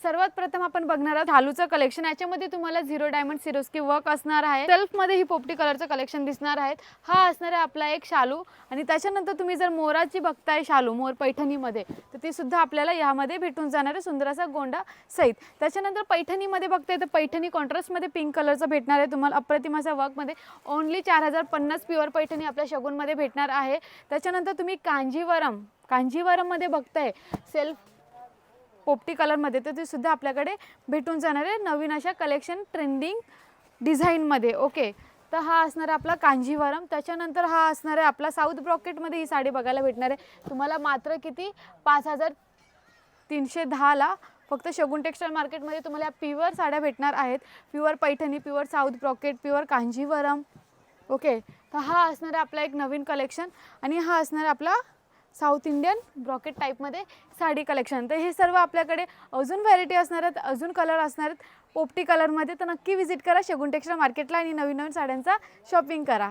सर्वात प्रथम आपण बघणार आहोत हालूचं कलेक्शन। याच्यामध्ये तुम्हाला 0 डायमंड सिरोस्की वर्क असणार आहे। सेल्फ मध्ये ही पोपटी कलरचं कलेक्शन दिसणार आहे। हा असणार आहे आपला एक शालू आणि त्याच्यानंतर तुम्ही जर मोराची बघताय शालू मोर पैठणीमध्ये तर ती सुद्धा आपल्याला यामध्ये भेटून जाणार आहे सुंदर असा गोंडा सहित। त्याच्यानंतर पैठणीमध्ये बघताय तर पैठणी कॉन्ट्रास्टमध्ये पिंक कलरचं भेटणार आहे तुम्हाला अप्रतिम असा वर्कमध्ये। ओनली 4050 प्युअर पैठणी आपल्या शगुनमध्ये भेटणार आहे। त्याच्यानंतर तुम्ही कांजीवरम मध्ये बघताय सेल्फ पोपटी कलर मध्ये तर ते सुद्धा आपल्याकडे भेटून जाणार आहे नवीन अशा कलेक्शन ट्रेंडिंग डिझाइन मध्ये। ओके, तर हा असणार आपला कांजीवरम। त्याच्यानंतर हा असणार आहे आपला साऊथ ब्रॉकेट मध्ये ही साडी बघायला भेटणार आहे तुम्हाला मात्र किती 5310 ला फक्त शगुन टेक्सटाईल मार्केटमध्ये तुम्हाला प्युअर साड्या भेटणार आहेत। Pure Paithani, pure south brocade, pure Kanjeevaram. Okay, तर हा असणार आहे आपला एक नवीन कलेक्शन आणि हा असणार आपला साऊथ इंडियन ब्रॉकेट टाईपमध्ये साडी कलेक्शन। तर हे सर्व आपल्याकडे अजून व्हॅरायटी असणार आहेत, अजून कलर असणार आहेत पोपटी कलरमध्ये। तर नक्की विजिट करा शगुन टेक्सटाईल मार्केटला आणि नवीन नवीन साड्यांचा शॉपिंग करा।